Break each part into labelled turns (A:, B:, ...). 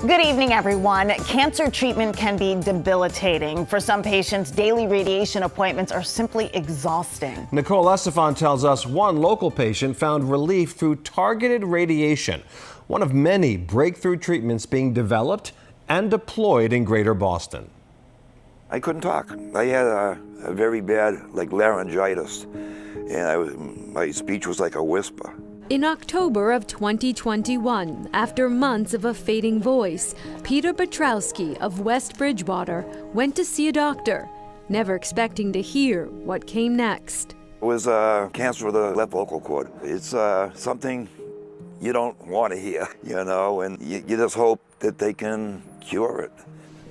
A: Good evening, everyone. Cancer treatment can be debilitating. For some patients, daily radiation appointments are simply exhausting.
B: Nicole Estefan tells us one local patient found relief through targeted radiation, one of many breakthrough treatments being developed and deployed in Greater Boston.
C: I couldn't talk. I had a very bad laryngitis, and my speech was like a whisper.
D: In October of 2021, after months of a fading voice, Peter Petrowski of West Bridgewater went to see a doctor, never expecting to hear what came next.
C: It was cancer of the left vocal cord. It's something you don't want to hear, and you just hope that they can cure it.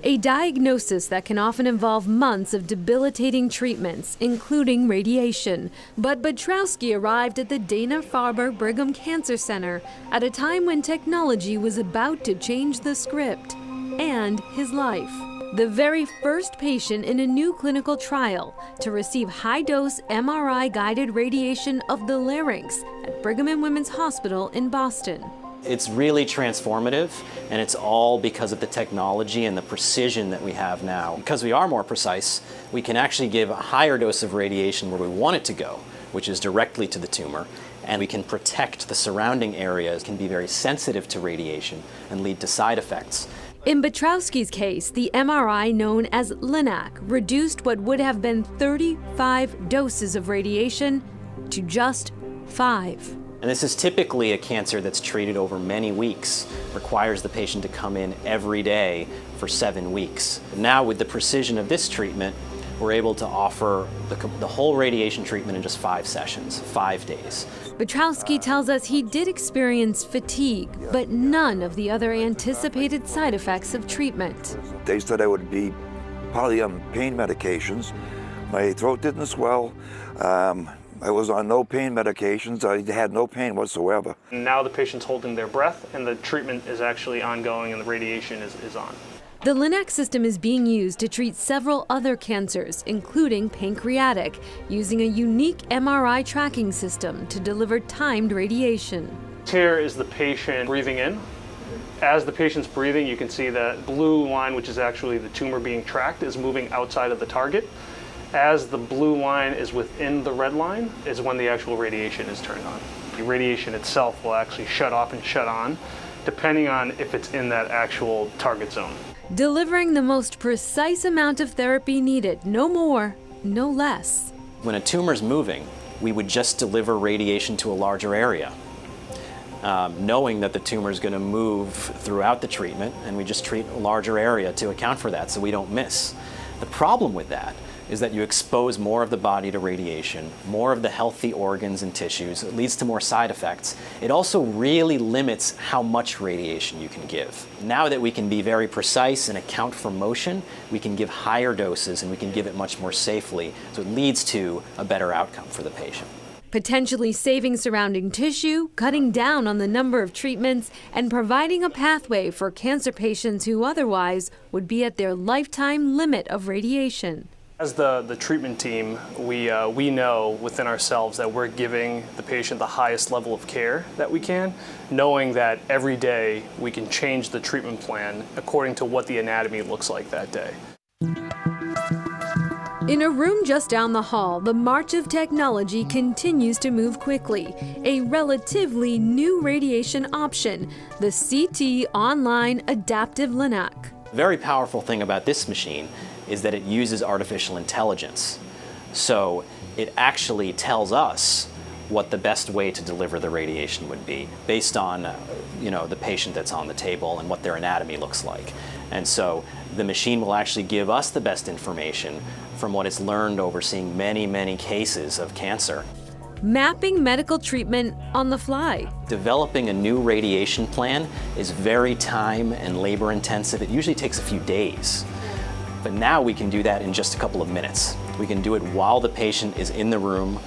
D: A diagnosis that can often involve months of debilitating treatments, including radiation. But Petrowski arrived at the Dana-Farber Brigham Cancer Center at a time when technology was about to change the script and his life. The very first patient in a new clinical trial to receive high-dose MRI-guided radiation of the larynx at Brigham and Women's Hospital in Boston.
E: It's really transformative, and it's all because of the technology and the precision that we have now. Because we are more precise, we can actually give a higher dose of radiation where we want it to go, which is directly to the tumor, and we can protect the surrounding areas. It can be very sensitive to radiation and lead to side effects.
D: In Petrowski's case, the MRI known as LINAC reduced what would have been 35 doses of radiation to just 5.
E: And this is typically a cancer that's treated over many weeks, requires the patient to come in every day for 7 weeks. Now with the precision of this treatment, we're able to offer the whole radiation treatment in just 5 sessions, 5 days.
D: Petrowski tells us he did experience fatigue, but none of the other anticipated side effects of treatment.
C: They said I would be probably on pain medications. My throat didn't swell. I was on no pain medications. I had no pain whatsoever.
F: Now the patient's holding their breath and the treatment is actually ongoing and the radiation is on.
D: The LINAC system is being used to treat several other cancers, including pancreatic, using a unique MRI tracking system to deliver timed radiation.
F: Here is the patient breathing in. As the patient's breathing, you can see that blue line, which is actually the tumor being tracked, is moving outside of the target. As the blue line is within the red line is when the actual radiation is turned on. The radiation itself will actually shut off and shut on, depending on if it's in that actual target zone.
D: Delivering the most precise amount of therapy needed, no more, no less.
E: When a tumor's moving, we would just deliver radiation to a larger area, knowing that the tumor is going to move throughout the treatment, and we just treat a larger area to account for that so we don't miss. The problem with that is that you expose more of the body to radiation, more of the healthy organs and tissues. It leads to more side effects. It also really limits how much radiation you can give. Now that we can be very precise and account for motion, we can give higher doses and we can give it much more safely, so it leads to a better outcome for the patient.
D: Potentially saving surrounding tissue, cutting down on the number of treatments, and providing a pathway for cancer patients who otherwise would be at their lifetime limit of radiation.
F: As the treatment team, we know within ourselves that we're giving the patient the highest level of care that we can, knowing that every day we can change the treatment plan according to what the anatomy looks like that day.
D: In a room just down the hall, the march of technology continues to move quickly. A relatively new radiation option, the CT Online Adaptive LINAC.
E: The very powerful thing about this machine is that it uses artificial intelligence. So it actually tells us what the best way to deliver the radiation would be based on the patient that's on the table and what their anatomy looks like. And so the machine will actually give us the best information from what it's learned over seeing many, many cases of cancer.
D: Mapping medical treatment on the fly.
E: Developing a new radiation plan is very time and labor intensive. It usually takes a few days. But now we can do that in just a couple of minutes. We can do it while the patient is in the room,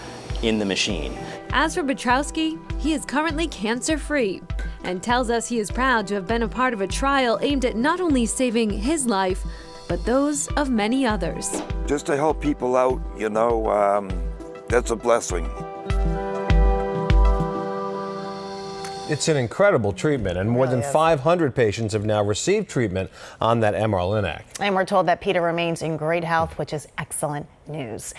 E: in the machine.
D: As for Petrowski, he is currently cancer-free and tells us he is proud to have been a part of a trial aimed at not only saving his life, but those of many others.
C: Just to help people out, that's a blessing.
B: It's an incredible treatment, and more than 500 patients have now received treatment on that MR-Linac.
A: And we're told that Peter remains in great health, which is excellent news.